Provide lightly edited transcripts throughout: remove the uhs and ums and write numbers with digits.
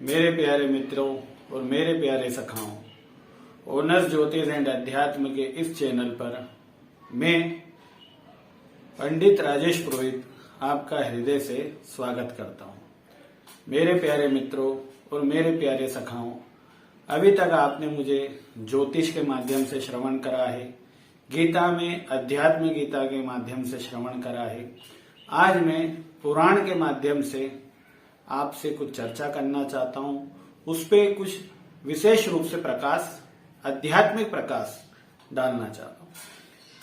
मेरे प्यारे मित्रों और मेरे प्यारे सखाओं, ओनर्स ज्योतिष एंड अध्यात्म के इस चैनल पर मैं पंडित राजेश पुरोहित आपका हृदय से स्वागत करता हूं। मेरे प्यारे मित्रों और मेरे प्यारे सखाओं, अभी तक आपने मुझे ज्योतिष के माध्यम से श्रवण करा है, गीता में अध्यात्म गीता के माध्यम से श्रवण करा है। आज मैं पुराण के माध्यम से आपसे कुछ चर्चा करना चाहता हूं, उस पे कुछ विशेष रूप से प्रकाश, आध्यात्मिक प्रकाश डालना चाहता हूं।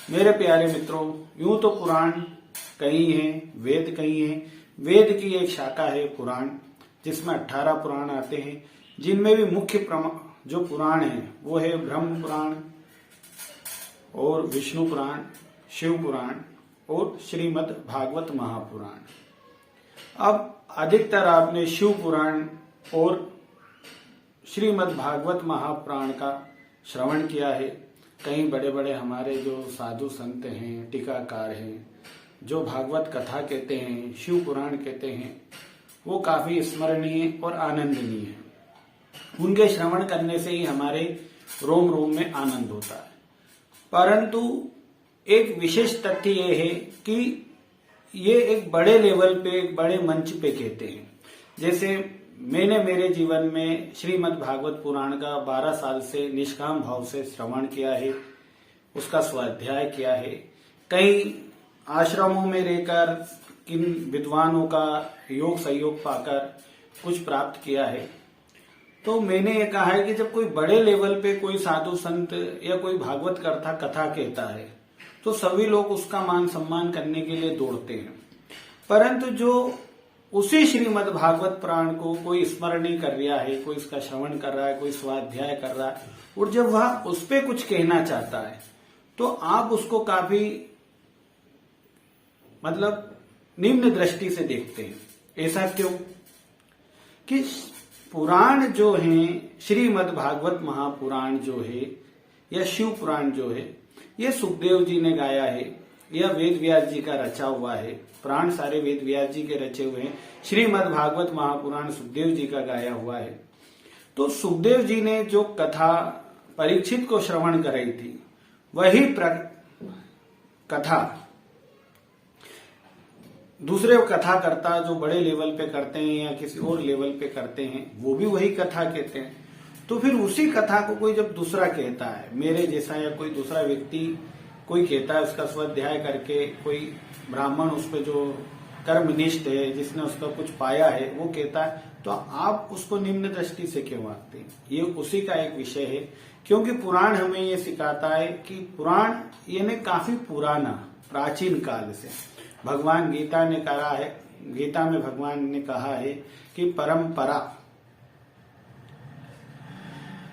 मेरे प्यारे मित्रों, यूं तो पुराण कई हैं, वेद कई हैं। वेद की एक शाखा है पुराण, जिसमें 18 पुराण आते हैं, जिनमें भी मुख्य जो पुराण है वो है ब्रह्म पुराण और विष्णु पुराण, शिव पुराण और श्रीमद् भागवत महापुराण। अब अधिकतर आपने शिव पुराण और श्रीमद् भागवत महापुराण का श्रवण किया है। कई बड़े बड़े हमारे जो साधु संत हैं, टीकाकार हैं, जो भागवत कथा कहते हैं, शिव पुराण कहते हैं, वो काफी स्मरणीय और आनंदनीय है। उनके श्रवण करने से ही हमारे रोम रोम में आनंद होता है। परंतु एक विशेष तथ्य ये है कि ये एक बड़े लेवल पे, एक बड़े मंच पे कहते हैं। जैसे मैंने मेरे जीवन में श्रीमद् भागवत पुराण का 12 साल से निष्काम भाव से श्रवण किया है, उसका स्वाध्याय किया है। कई आश्रमों में रहकर किन विद्वानों का योग सहयोग पाकर कुछ प्राप्त किया है। तो मैंने ये कहा है कि जब कोई बड़े लेवल पे कोई साधु संत या कोई भागवत कथा कहता है तो सभी लोग उसका मान सम्मान करने के लिए दौड़ते हैं। परंतु जो उसी श्रीमद् भागवत पुराण को कोई स्मरण नहीं कर रहा है, कोई इसका श्रवण कर रहा है, कोई स्वाध्याय कर रहा है, और जब वह उस पर कुछ कहना चाहता है तो आप उसको काफी निम्न दृष्टि से देखते हैं। ऐसा क्यों? कि पुराण जो है, श्रीमद् भागवत महापुराण जो है या शिव पुराण जो है, ये सुखदेव जी ने गाया है, यह वेद व्यास जी का रचा हुआ है। पुराण सारे वेद व्यास जी के रचे हुए हैं। श्रीमद् भागवत महापुराण सुखदेव जी का गाया हुआ है। तो सुखदेव जी ने जो कथा परीक्षित को श्रवण कराई थी, वही कथा दूसरे कथाकर्ता जो बड़े लेवल पे करते हैं या किसी और लेवल पे करते हैं, वो भी वही कथा कहते हैं। तो फिर उसी कथा को कोई जब दूसरा कहता है, मेरे जैसा या कोई दूसरा व्यक्ति कोई कहता है, उसका स्वाध्याय करके कोई ब्राह्मण उस पर जो कर्मनिष्ठ है, जिसने उसका कुछ पाया है, वो कहता है, तो आप उसको निम्न दृष्टि से क्यों आते हैं? ये उसी का एक विषय है। क्योंकि पुराण हमें ये सिखाता है कि पुराण यानी काफी पुराना, प्राचीन काल से भगवान गीता ने कहा है, गीता में भगवान ने कहा है कि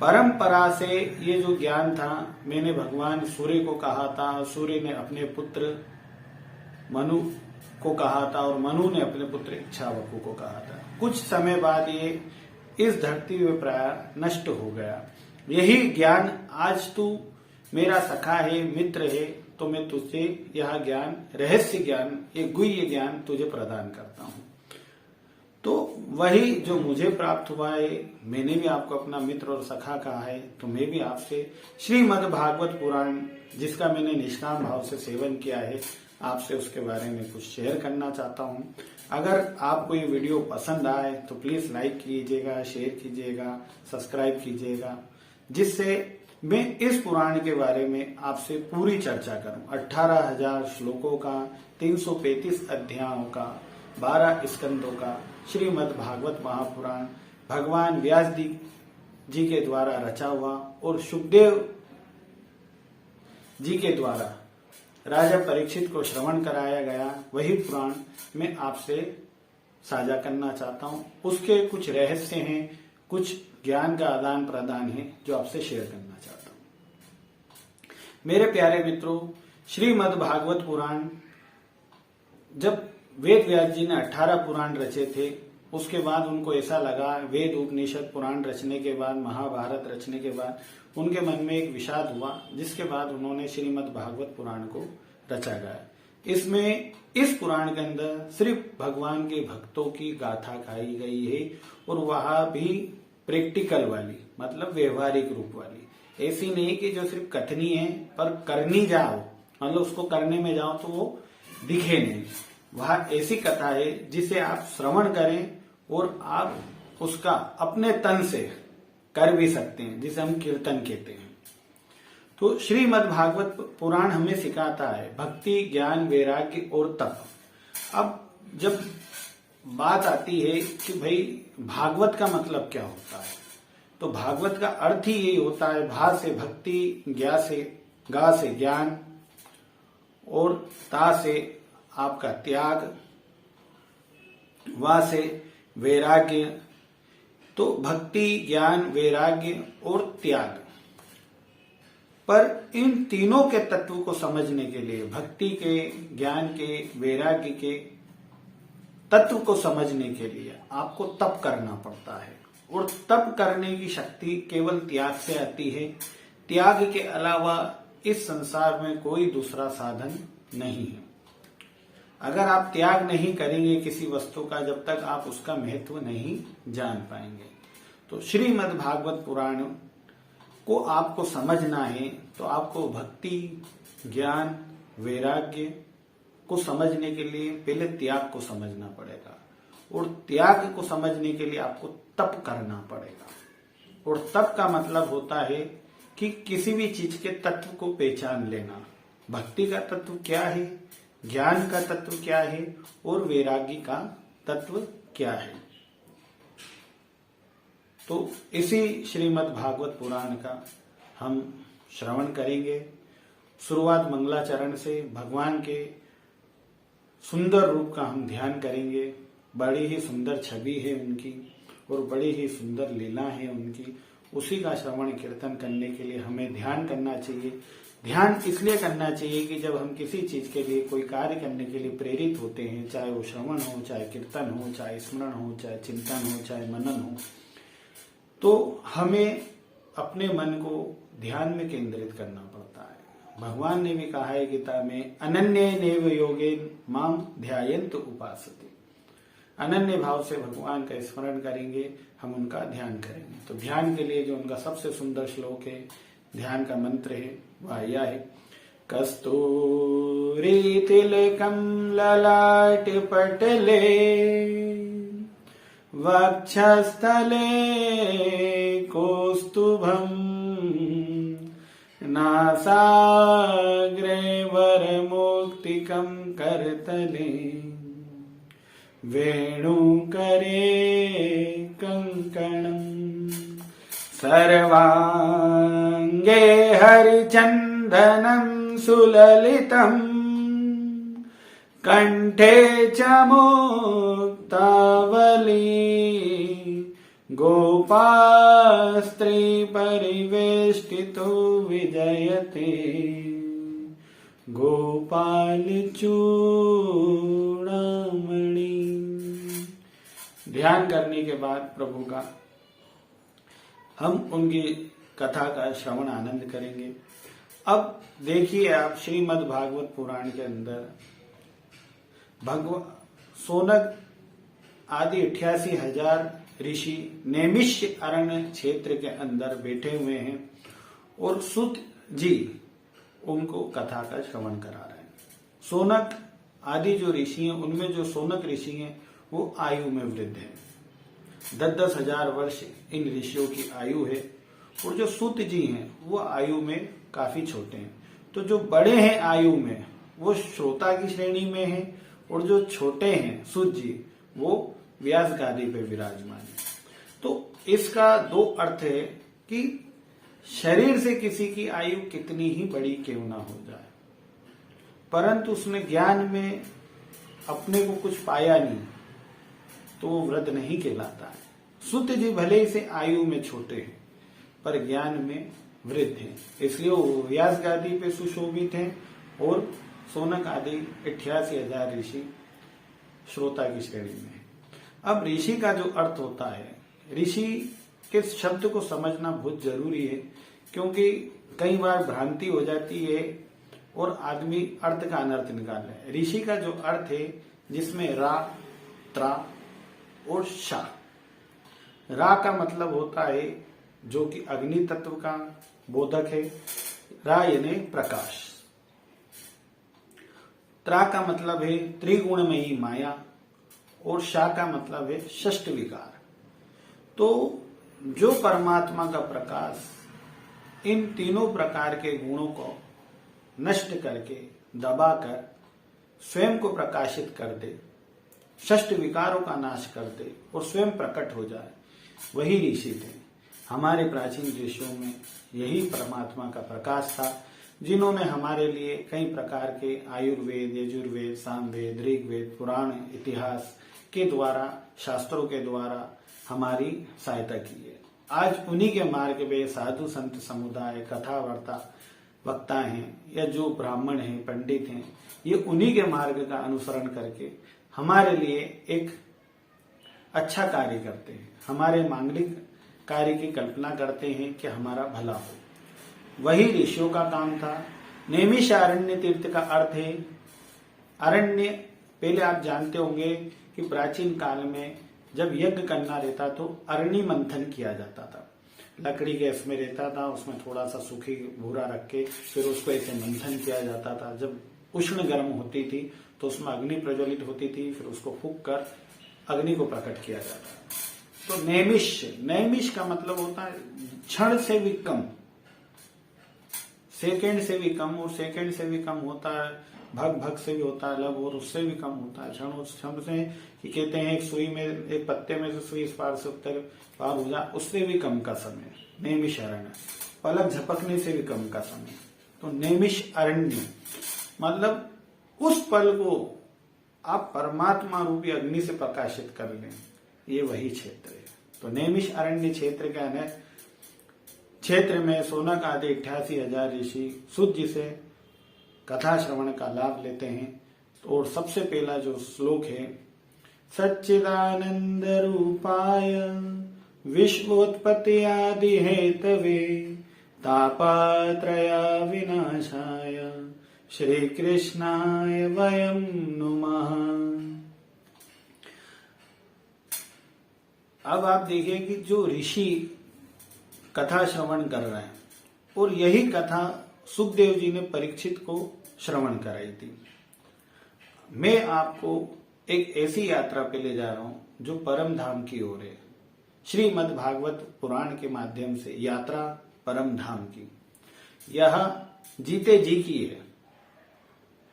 परंपरा से ये जो ज्ञान था, मैंने भगवान सूर्य को कहा था, सूर्य ने अपने पुत्र मनु को कहा था और मनु ने अपने पुत्र इच्छावकु को कहा था। कुछ समय बाद ये इस धरती में प्राय नष्ट हो गया। यही ज्ञान आज तू मेरा सखा है, मित्र है, तो मैं तुझे यह ज्ञान, रहस्य ज्ञान, ये गुह्य ज्ञान तुझे प्रदान करता हूं। तो वही जो मुझे प्राप्त हुआ है, मैंने भी आपको अपना मित्र और सखा कहा है, तो मैं भी आपसे श्रीमद् भागवत पुराण, जिसका मैंने निष्काम भाव से सेवन किया है, आपसे उसके बारे में कुछ शेयर करना चाहता हूं। अगर आपको ये वीडियो पसंद आए तो प्लीज लाइक कीजिएगा, शेयर कीजिएगा, सब्सक्राइब कीजिएगा, जिससे मैं इस पुराण के बारे में आपसे पूरी चर्चा करूं। 18,000 श्लोकों का, 335 अध्यायों का, 12 स्कंदों का श्रीमद् भागवत महापुराण भगवान व्यास जी के द्वारा रचा हुआ और सुखदेव जी के द्वारा राजा परीक्षित को श्रवण कराया गया, वही पुराण मैं आपसे साझा करना चाहता हूं। उसके कुछ रहस्य हैं, कुछ ज्ञान का आदान प्रदान है, जो आपसे शेयर करना चाहता हूं। मेरे प्यारे मित्रों, श्रीमद् भागवत पुराण, जब वेद व्यास जी ने 18 पुराण रचे थे, उसके बाद उनको ऐसा लगा, वेद उपनिषद पुराण रचने के बाद, महाभारत रचने के बाद उनके मन में एक विषाद हुआ, जिसके बाद उन्होंने श्रीमद् भागवत पुराण को रचा गया। इसमें इस पुराण के अंदर सिर्फ भगवान के भक्तों की गाथा गाई गई है, और वह भी प्रैक्टिकल वाली, मतलब व्यवहारिक रूप वाली। ऐसी नहीं कि जो सिर्फ कथनी है पर करनी जाओ, मतलब उसको करने में जाओ तो वो दिखे नहीं। वह ऐसी कथा है जिसे आप श्रवण करें और आप उसका अपने तन से कर भी सकते हैं, जिसे हम कीर्तन कहते हैं। तो श्रीमद् भागवत पुराण हमें सिखाता है भक्ति, ज्ञान, वैराग्य और तप। अब जब बात आती है कि भाई भागवत का मतलब क्या होता है, तो भागवत का अर्थ ही यही होता है, भा से भक्ति, ज्ञा से गा से ज्ञान, और ता से आपका त्याग, वा से वैराग्य। तो भक्ति, ज्ञान, वैराग्य और त्याग, पर इन तीनों के तत्व को समझने के लिए, भक्ति के, ज्ञान के, वैराग्य के तत्व को समझने के लिए आपको तप करना पड़ता है, और तप करने की शक्ति केवल त्याग से आती है। त्याग के अलावा इस संसार में कोई दूसरा साधन नहीं है। अगर आप त्याग नहीं करेंगे किसी वस्तु का, जब तक आप उसका महत्व नहीं जान पाएंगे। तो श्रीमद् भागवत पुराण को आपको समझना है तो आपको भक्ति, ज्ञान, वैराग्य को समझने के लिए पहले त्याग को समझना पड़ेगा, और त्याग को समझने के लिए आपको तप करना पड़ेगा। और तप का मतलब होता है कि किसी भी चीज के तत्व को पहचान लेना। भक्ति का तत्व क्या है, ज्ञान का तत्व क्या है, और वैराग्य का तत्व क्या है। तो इसी श्रीमद् भागवत पुराण का हम श्रवण करेंगे। शुरुआत मंगलाचरण से भगवान के सुंदर रूप का हम ध्यान करेंगे। बड़ी ही सुंदर छवि है उनकी, और बड़ी ही सुंदर लीला है उनकी। उसी का श्रवण कीर्तन करने के लिए हमें ध्यान करना चाहिए। ध्यान इसलिए करना चाहिए कि जब हम किसी चीज के लिए, कोई कार्य करने के लिए प्रेरित होते हैं, चाहे वो श्रवण हो, चाहे कीर्तन हो, चाहे स्मरण हो, चाहे चिंतन हो, चाहे मनन हो, तो हमें अपने मन को ध्यान में केंद्रित करना पड़ता है। भगवान ने भी कहा है गीता में, अनन्येनैव योगेन माम ध्यायन्त उपासते। अनन्य भाव से भगवान का स्मरण करेंगे, हम उनका ध्यान करेंगे। तो ध्यान के लिए जो उनका सबसे सुंदर श्लोक है, ध्यान का मंत्र है, वह यह है, कस्तूरी तिलकम ललाट पटले वक्षस्थले कौस्तुभम नासाग्रे वरमुक्तिकं करतले वेणुकरे कंकणम् सर्वांगे हरिचन्दनं सुललितम् कंठे च मुक्तावली गोपास्त्री परिवेष्टितो विजयते गोपाल चूड़ामणि। ध्यान करने के बाद प्रभु का हम उनकी कथा का श्रवण आनंद करेंगे। अब देखिए आप श्रीमद् भागवत पुराण के अंदर सोनक आदि 88,000 ऋषि नैमिष्य अरण्य क्षेत्र के अंदर बैठे हुए हैं, और सूत जी उनको कथा का श्रवण करा रहे हैं। सोनक आदि जो ऋषि हैं, उनमें जो सोनक ऋषि हैं वो आयु में वृद्ध हैं। 10-10 हजार वर्ष इन ऋषियों की आयु है, और जो सूत जी हैं वो आयु में काफी छोटे हैं। तो जो बड़े हैं आयु में वो श्रोता की श्रेणी में हैं, और जो छोटे हैं सूत जी वो व्यास गादी पे विराजमान है। तो इसका दो अर्थ है कि शरीर से किसी की आयु कितनी ही बड़ी क्यों ना हो जाए, परंतु उसने ज्ञान में अपने को कुछ पाया नहीं तो वो वृद्ध नहीं कहलाता है। सूत जी भले ही से आयु में छोटे हैं पर ज्ञान में वृद्ध हैं, इसलिए वो व्यास गादी पे सुशोभित हैं, और सोनक आदि 88,000 ऋषि श्रोता की श्रेणी में है। अब ऋषि का जो अर्थ होता है, ऋषि के शब्द को समझना बहुत जरूरी है, क्योंकि कई बार भ्रांति हो जाती है और आदमी अर्थ का अनर्थ निकाल रहे। ऋषि का जो अर्थ है जिसमें रा, त्रा और शा। रा का मतलब होता है जो कि अग्नि तत्व का बोधक है, रा यानी प्रकाश। त्रा का मतलब है त्रिगुणमयी माया और शा का मतलब है षष्ठ विकार। तो जो परमात्मा का प्रकाश इन तीनों प्रकार के गुणों को नष्ट करके दबाकर स्वयं को प्रकाशित कर दे, षष्ठ विकारों का नाश कर दे और स्वयं प्रकट हो जाए, वही ऋषि थे। हमारे प्राचीन ऋषियों में यही परमात्मा का प्रकाश था, जिन्होंने हमारे लिए कई प्रकार के आयुर्वेद, यजुर्वेद, सामवेद, ऋग्वेद, पुराण, इतिहास के द्वारा, शास्त्रों के द्वारा हमारी सहायता की है। आज उन्हीं के मार्ग में साधु संत समुदाय, कथा वार्ता वक्ता हैं या जो ब्राह्मण हैं, पंडित हैं, ये उन्हीं के मार्ग का अनुसरण करके हमारे लिए एक अच्छा कार्य करते हैं, हमारे मांगलिक कार्य की कल्पना करते हैं कि हमारा भला हो। वही ऋषियों का काम था। नैमिषारण्य तीर्थ का अर्थ है अरण्य। पहले आप जानते होंगे कि प्राचीन काल में जब यज्ञ करना रहता तो अरण्य मंथन किया जाता था। लकड़ी गैस में रहता था, उसमें थोड़ा सा सूखी भूरा रख के फिर उसको ऐसे मंथन किया जाता था। जब उष्ण गर्म होती थी तो उसमें अग्नि प्रज्वलित होती थी, फिर उसको फूंक कर अग्नि को प्रकट किया जाता था। तो नैमिष का मतलब होता है क्षण से भी कम, सेकंड से भी कम, और सेकंड से भी कम होता है भग से भी होता है लब, और उससे भी कम होता है क्षण से कि कहते हैं एक सुई में, एक पत्ते में से सुई इस पार से उत्तर पार हो जाए, उससे भी कम का समय नैमिष अरण्य। पलक झपकने से भी कम का समय। तो नैमिष अरण्य मतलब उस पल को आप परमात्मा रूपी अग्नि से प्रकाशित कर लें, ये वही क्षेत्र है। तो नैमिष अरण्य क्षेत्र का है, क्षेत्र में सोनक आदि 88,000 ऋषि शुद्ध से कथा श्रवण का लाभ लेते हैं। और सबसे पहला जो श्लोक है, सच्चिदानंद रूपाय विश्वोत्पत्ति आदि हेतवे तापत्रय विनाशाय श्री कृष्णाय वयं नुमः। अब आप देखिए कि जो ऋषि कथा श्रवण कर रहे हैं, और यही कथा सुखदेव जी ने परीक्षित को श्रवण कराई थी। मैं आपको एक ऐसी यात्रा पे ले जा रहा हूं जो परम धाम की ओर है। श्रीमद् भागवत पुराण के माध्यम से यात्रा परम धाम की। यह जीते जी की है,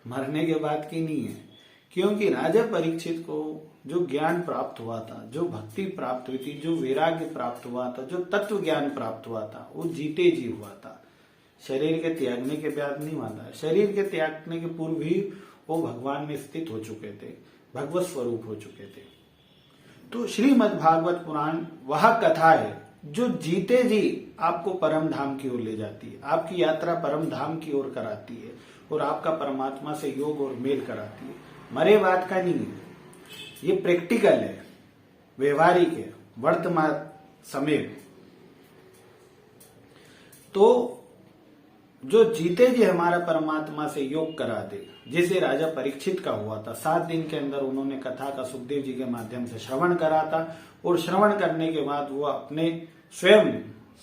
मरने के बाद की नहीं है। क्योंकि राजा परीक्षित को जो ज्ञान प्राप्त हुआ था, जो भक्ति प्राप्त हुई थी, जो वैराग्य प्राप्त हुआ था, जो तत्व ज्ञान प्राप्त हुआ था, वो जीते जी हुआ था। शरीर के त्यागने के बाद नहीं हुआ था। शरीर के त्यागने के पूर्व ही वो भगवान में स्थित हो चुके थे, भगवत स्वरूप हो चुके थे। तो श्रीमद् भागवत पुराण वह कथा है जो जीते जी आपको परम धाम की ओर ले जाती है, आपकी यात्रा परम धाम की ओर कराती है और आपका परमात्मा से योग और मेल कराती है। मरे बात का नहीं है, ये प्रैक्टिकल है, व्यवहारिक है, वर्तमान समय। तो जो जीते जी हमारा परमात्मा से योग करा दे, जैसे राजा परीक्षित का हुआ था। 7 दिन के अंदर उन्होंने कथा का सुखदेव जी के माध्यम से श्रवण करा था, और श्रवण करने के बाद वो अपने स्वयं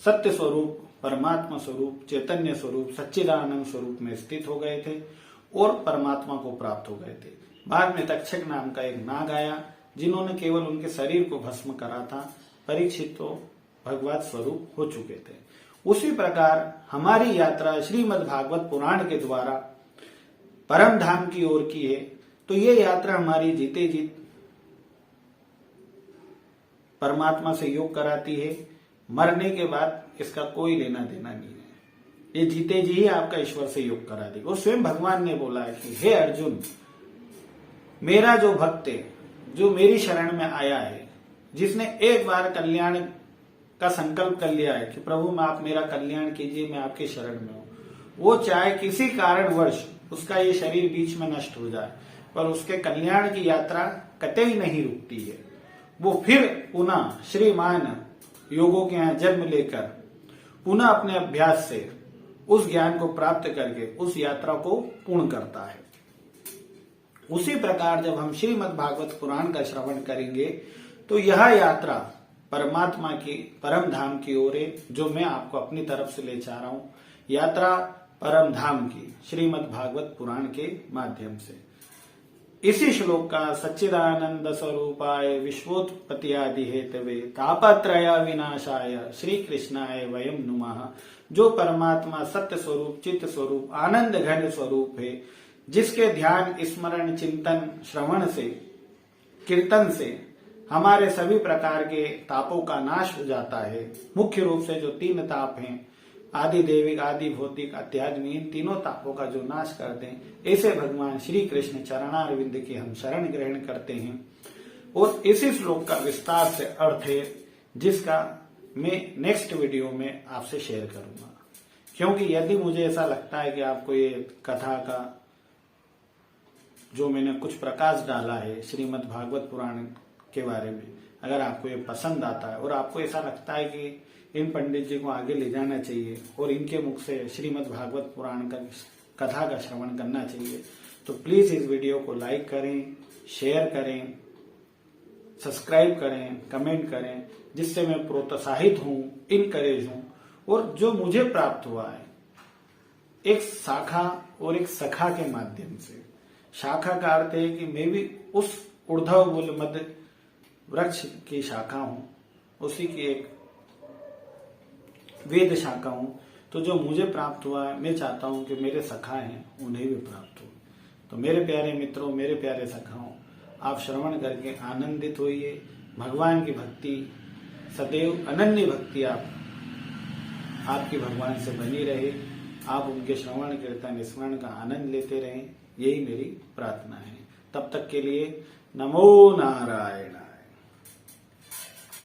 सत्य स्वरूप, परमात्मा स्वरूप, चैतन्य स्वरूप, सच्चिदानंद स्वरूप में स्थित हो गए थे और परमात्मा को प्राप्त हो गए थे। बाद में तक्षक नाम का एक नाग आया, जिन्होंने केवल उनके शरीर को भस्म करा था। परीक्षित तो भगवत स्वरूप हो चुके थे। उसी प्रकार हमारी यात्रा श्रीमद् भागवत पुराण के द्वारा परम धाम की ओर की है। तो ये यात्रा हमारी जीते जी परमात्मा से योग कराती है। मरने के बाद इसका कोई लेना देना नहीं है। ये जीते जी ही आपका ईश्वर से योग करा देगा। और स्वयं भगवान ने बोला है कि हे अर्जुन, मेरा जो भक्त है, जो मेरी शरण में आया है, जिसने एक बार कल्याण का संकल्प कर लिया है कि प्रभु मैं आप मेरा कल्याण कीजिए, मैं आपके शरण में हूं, वो चाहे किसी कारणवश उसका ये शरीर बीच में नष्ट हो जाए, पर उसके कल्याण की यात्रा कतई नहीं रुकती है। वो फिर पुनः श्रीमान योगों के यहाँ जन्म लेकर पुनः अपने अभ्यास से उस ज्ञान को प्राप्त करके उस यात्रा को पूर्ण करता है। उसी प्रकार जब हम श्रीमद् भागवत पुराण का श्रवण करेंगे तो यह यात्रा परमात्मा की परम धाम की ओर है, जो मैं आपको अपनी तरफ से ले जा रहा हूं। यात्रा परम धाम की श्रीमद् भागवत पुराण के माध्यम से। इसी श्लोक का सच्चिदानंद स्वरूपाय विश्वोत्पत्ति आदि हेतवे तापत्रय विनाशाय श्री कृष्णाय वयम नुमः, जो परमात्मा सत्य स्वरूप चित्त स्वरूप आनंद घन स्वरूप है, जिसके ध्यान स्मरण चिंतन श्रवण से कीर्तन से हमारे सभी प्रकार के तापों का नाश हो जाता है। मुख्य रूप से जो 3 ताप हैं, आदि देविक आदि भौतिक अध्यात्मिक, इन तीनों तापों का जो नाश करते हैं, ऐसे भगवान श्री कृष्ण चरणारविंद की हम शरण ग्रहण करते हैं। और इसी श्लोक का विस्तार से अर्थ है, जिसका मैं नेक्स्ट वीडियो में आपसे शेयर करूंगा। क्योंकि यदि मुझे ऐसा लगता है कि आपको ये कथा का जो मैंने कुछ प्रकाश डाला है श्रीमद् भागवत पुराण के बारे में, अगर आपको ये पसंद आता है और आपको ऐसा लगता है कि इन पंडित जी को आगे ले जाना चाहिए और इनके मुख से श्रीमद् भागवत पुराण का कथा का श्रवण करना चाहिए, तो प्लीज इस वीडियो को लाइक करें, शेयर करें, सब्सक्राइब करें, कमेंट करें, जिससे मैं प्रोत्साहित हूं, इनकरेज हूं। और जो मुझे प्राप्त हुआ है एक शाखा और एक सखा के माध्यम से। शाखा का अर्थ है कि मैं भी उस ऊर्ध्व मूल मध्य वृक्ष की शाखा हूं, उसी की एक वेद शाखा हूं। तो जो मुझे प्राप्त हुआ है, मैं चाहता हूं कि मेरे सखा हैं उन्हें भी प्राप्त हो। तो मेरे प्यारे मित्रों, मेरे प्यारे सखाओं, आप श्रवण करके आनंदित होइए। भगवान की भक्ति सदैव अनन्य भक्ति आपकी भगवान से बनी रहे। आप उनके श्रवण कीर्तन स्मरण का आनंद लेते रहें, यही मेरी प्रार्थना है। तब तक के लिए नमो नारायण।